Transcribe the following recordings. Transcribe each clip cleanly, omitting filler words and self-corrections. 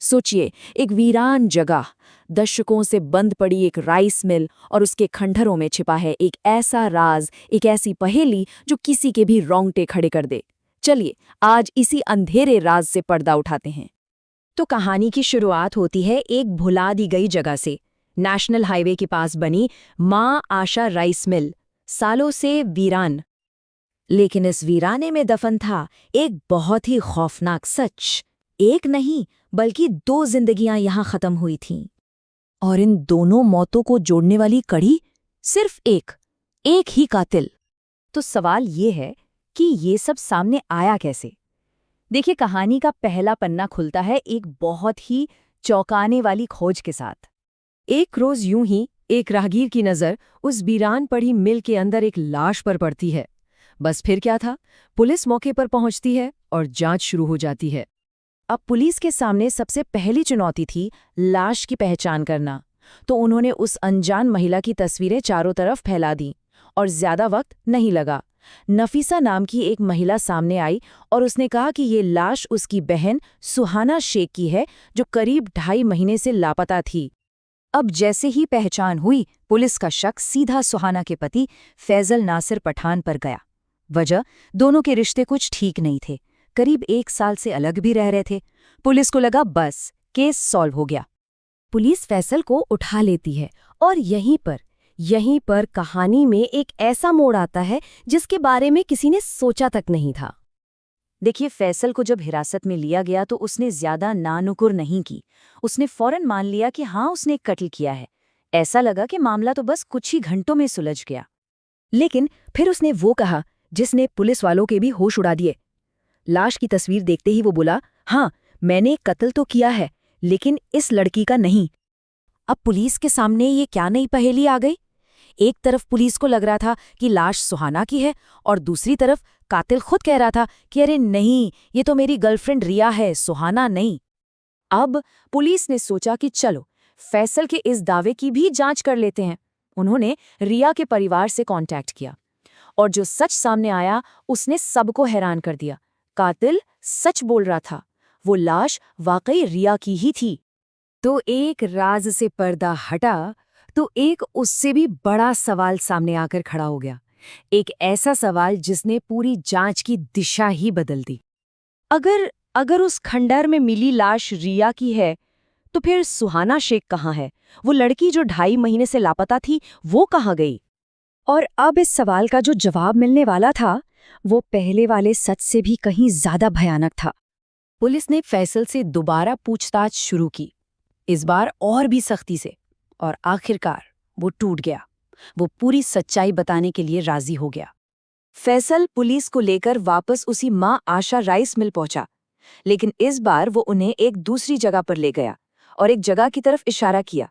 सोचिए, एक वीरान जगह, दशकों से बंद पड़ी एक राइस मिल और उसके खंडहरों में छिपा है एक ऐसा राज, एक ऐसी पहेली जो किसी के भी रोंगटे खड़े कर दे। चलिए, आज इसी अंधेरे राज से पर्दा उठाते हैं। तो कहानी की शुरुआत होती है एक भुला दी गई जगह से। नेशनल हाईवे के पास बनी मां आशा राइस मिल, सालों से वीरान। लेकिन इस वीराने में दफन था एक बहुत ही खौफनाक सच। एक नहीं, बल्कि 2 जिंदगियां यहां खत्म हुई थीं। और इन दोनों मौतों को जोड़ने वाली कड़ी सिर्फ एक ही कातिल। तो सवाल ये है कि ये सब सामने आया कैसे। देखिए, कहानी का पहला पन्ना खुलता है एक बहुत ही चौंकाने वाली खोज के साथ। एक रोज यूं ही एक राहगीर की नज़र उस वीरान पड़ी मिल के अंदर एक लाश पर पड़ती है। बस फिर क्या था, पुलिस मौके पर पहुंचती है और जांच शुरू हो जाती है। अब पुलिस के सामने सबसे पहली चुनौती थी लाश की पहचान करना। तो उन्होंने उस अनजान महिला की तस्वीरें चारों तरफ फैला दी और ज्यादा वक्त नहीं लगा। नफीसा नाम की एक महिला सामने आई और उसने कहा कि ये लाश उसकी बहन सुहाना शेख की है, जो करीब 2.5 महीने से लापता थी। अब जैसे ही पहचान हुई, पुलिस का शक सीधा सुहाना के पति फैजल नासिर पठान पर गया। वजह, दोनों के रिश्ते कुछ ठीक नहीं थे, करीब 1 साल से अलग भी रह रहे थे। पुलिस को लगा बस केस सॉल्व हो गया। पुलिस फैसल को उठा लेती है और यहीं पर कहानी में एक ऐसा मोड़ आता है जिसके बारे में किसी ने सोचा तक नहीं था। देखिए, फैसल को जब हिरासत में लिया गया तो उसने ज्यादा नानुकुर नहीं की। उसने फौरन मान लिया कि हाँ, उसने एक कत्ल किया है। ऐसा लगा कि मामला तो बस कुछ ही घंटों में सुलझ गया। लेकिन फिर उसने वो कहा जिसने पुलिस वालों के भी होश उड़ा दिए। लाश की तस्वीर देखते ही वो बोला, हाँ, मैंने कत्ल तो किया है, लेकिन इस लड़की का नहीं। अब पुलिस के सामने ये क्या नई पहेली आ गई। एक तरफ पुलिस को लग रहा था कि लाश सुहाना की है और दूसरी तरफ कातिल खुद कह रहा था कि अरे नहीं, ये तो मेरी गर्लफ्रेंड रिया है, सुहाना नहीं। अब पुलिस ने सोचा कि चलो फैसल के इस दावे की भी जांच कर लेते हैं। उन्होंने रिया के परिवार से कांटेक्ट किया और जो सच सामने आया उसने सबको हैरान कर दिया। कातिल सच बोल रहा था, वो लाश वाकई रिया की ही थी। तो एक राज से पर्दा हटा तो एक उससे भी बड़ा सवाल सामने आकर खड़ा हो गया। एक ऐसा सवाल जिसने पूरी जांच की दिशा ही बदल दी। अगर उस खंडर में मिली लाश रिया की है, तो फिर सुहाना शेख कहाँ है? वो लड़की जो 2.5 महीने से लापता थी, वो कहाँ गई? और अब इस सवाल का जो जवाब मिलने वाला था, वो पहले वाले सच से भी कहीं ज्यादा भयानक था। पुलिस ने फैसल से दोबारा पूछताछ शुरू की, इस बार और भी सख्ती से, और आखिरकार वो टूट गया। वो पूरी सच्चाई बताने के लिए राजी हो गया। फैसल पुलिस को लेकर वापस उसी मां आशा राइस मिल पहुंचा, लेकिन इस बार वो उन्हें एक दूसरी जगह पर ले गया और एक जगह की तरफ इशारा किया।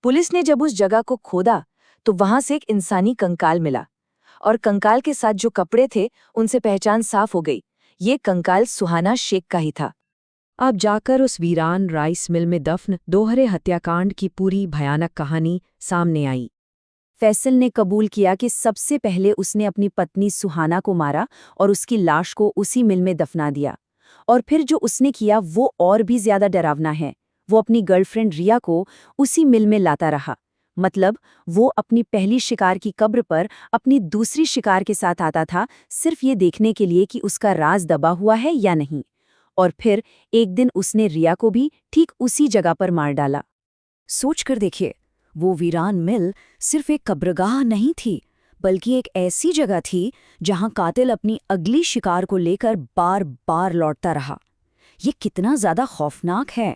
पुलिस ने जब उस जगह को खोदा तो वहां से एक इंसानी कंकाल मिला और कंकाल के साथ जो कपड़े थे उनसे पहचान साफ हो गई। ये कंकाल सुहाना शेख का ही था। अब जाकर उस वीरान राइस मिल में दफन दोहरे हत्याकांड की पूरी भयानक कहानी सामने आई। फैसल ने कबूल किया कि सबसे पहले उसने अपनी पत्नी सुहाना को मारा और उसकी लाश को उसी मिल में दफना दिया। और फिर जो उसने किया वो और भी ज्यादा डरावना है। वो अपनी गर्लफ्रेंड रिया को उसी मिल में लाता रहा। मतलब वो अपनी पहली शिकार की कब्र पर अपनी दूसरी शिकार के साथ आता था, सिर्फ ये देखने के लिए कि उसका राज दबा हुआ है या नहीं। और फिर एक दिन उसने रिया को भी ठीक उसी जगह पर मार डाला। सोचकर देखिए, वो वीरान मिल सिर्फ एक कब्रगाह नहीं थी, बल्कि एक ऐसी जगह थी जहां कातिल अपनी अगली शिकार को लेकर बार बार लौटता रहा। ये कितना ज्यादा खौफनाक है।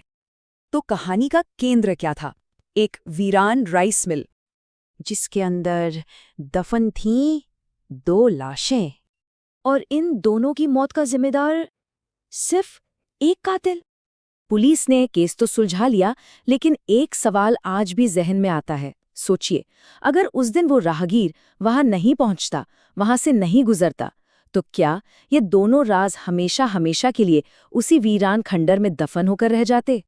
तो कहानी का केंद्र क्या था? एक वीरान राइस मिल जिसके अंदर दफन थीं 2 लाशें, और इन दोनों की मौत का जिम्मेदार सिर्फ एक कातिल। पुलिस ने केस तो सुलझा लिया, लेकिन एक सवाल आज भी जहन में आता है। सोचिए, अगर उस दिन वो राहगीर वहां नहीं पहुंचता, वहां से नहीं गुजरता, तो क्या ये दोनों राज हमेशा हमेशा के लिए उसी वीरान खंडर में दफन होकर रह जाते?